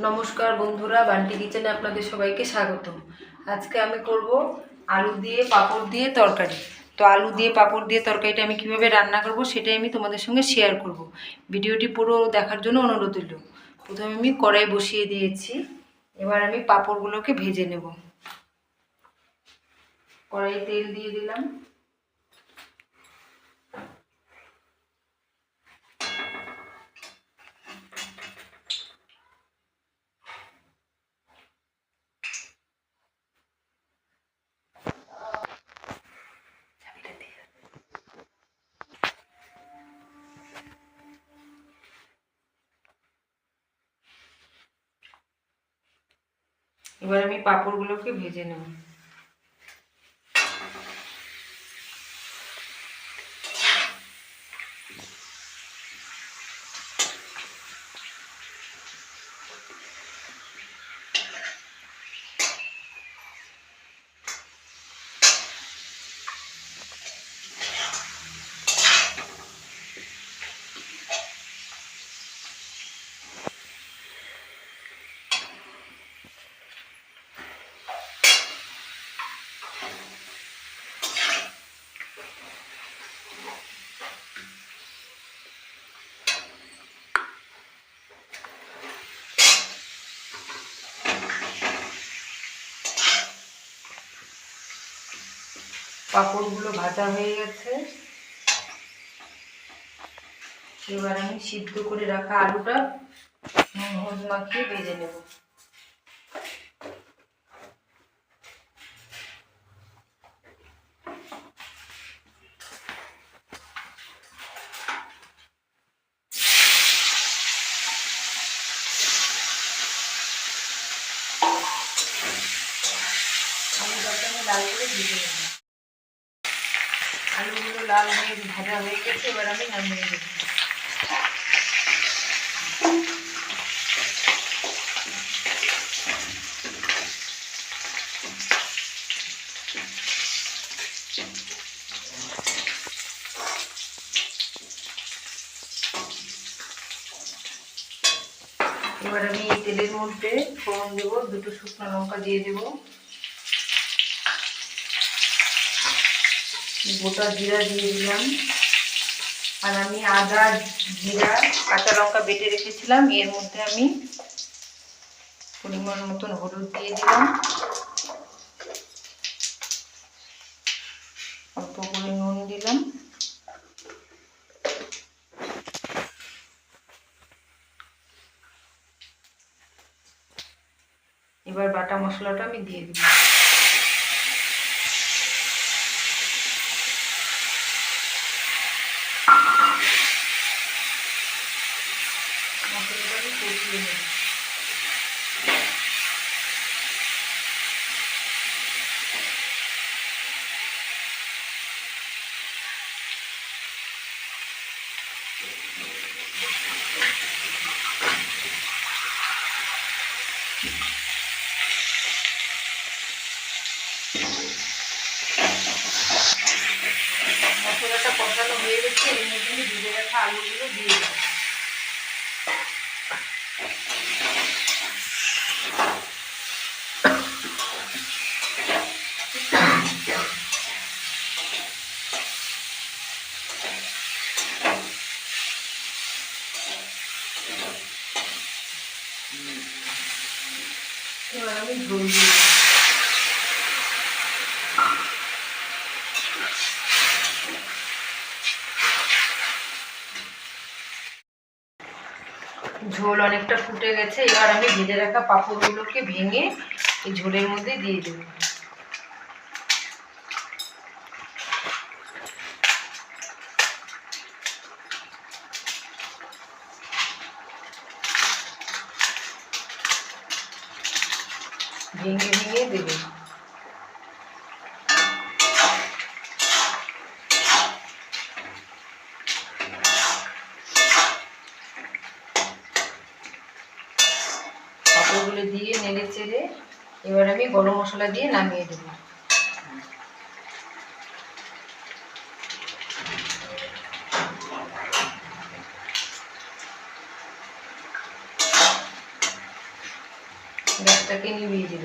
নমস্কার বন্ধুরা, বান্টি কিচেনে আপনাদের সবাইকে স্বাগতম। আজকে আমি করব আলু দিয়ে পাঁপড় দিয়ে তরকারি। তো আলু দিয়ে পাঁপড় দিয়ে তরকারিটা আমি কিভাবে রান্না করব সেটাই আমি তোমাদের সঙ্গে শেয়ার করব। ভিডিওটি পুরো দেখার জন্য অনুরোধ রইল। প্রথমে আমি কড়াই বসিয়ে দিয়েছি, এবার আমি পাঁপড়গুলোকে ভেজে নেব। কড়াই তেল দিয়ে দিলাম। এবার আমি পাঁপড়গুলোকে ভেজে নেব। পাঁপড়গুলো ভাজা হয়ে গেছে। এবার আমি সিদ্ধ করে রাখা আলুটা হলুদ মাখিয়ে ভেজে নেব। আলুটাকে আমি লাল করে ভেজে নেব। আলুগুলো লাল হয়ে ভাজা হয়ে গেছে, এবার আমি নামিয়ে দেব। এবার আমি এই তেলের মধ্যে ফোড়ন দেবো, দুটো শুকনো লঙ্কা দিয়ে দেব, গোটা জিরা দিয়ে দিলাম, আর আমি আদা জিরা কাঁচা লঙ্কা বেটে রেখেছিলাম এর মধ্যে আমি পরিমাণ মতন হলুদ দিয়ে দিলাম, অল্প করে নুন দিলাম, এবার বাটা মশলাটা আমি দিয়ে দিলাম। মশলাটা আমি কষিয়ে নেব। মশলাটা কষানো হয়ে গেছে, এর মধ্যে আমি ভেজে রাখা আলুগুলো দিয়ে দেবো। এবার আমি ঝোল দিয়ে দেবো। ঝোল অনেকটা ফুটে গেছে, এবার আমি ভেজে রাখা পাঁপড়গুলোকে ভেঙে এই ঝোলের মধ্যে দিয়ে দেব। ভেঙে ভেঙে দেবে। পাঁপড়গুলো দিয়ে নেড়ে চেড়ে এবার আমি গরম মশলা দিয়ে নামিয়ে দেবো। গ্যাসটাকে নিভিয়ে দিল।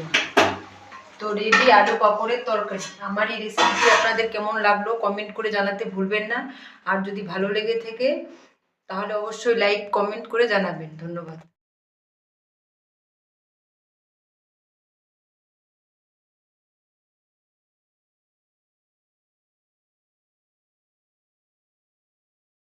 তো রেডি আলু পাঁপড়ের তরকারি। আমার এই রেসিপিটি আপনাদের কেমন লাগলো কমেন্ট করে জানাতে ভুলবেন না। আর যদি ভালো লেগে থাকে তাহলে অবশ্যই লাইক কমেন্ট করে জানাবেন। ধন্যবাদ।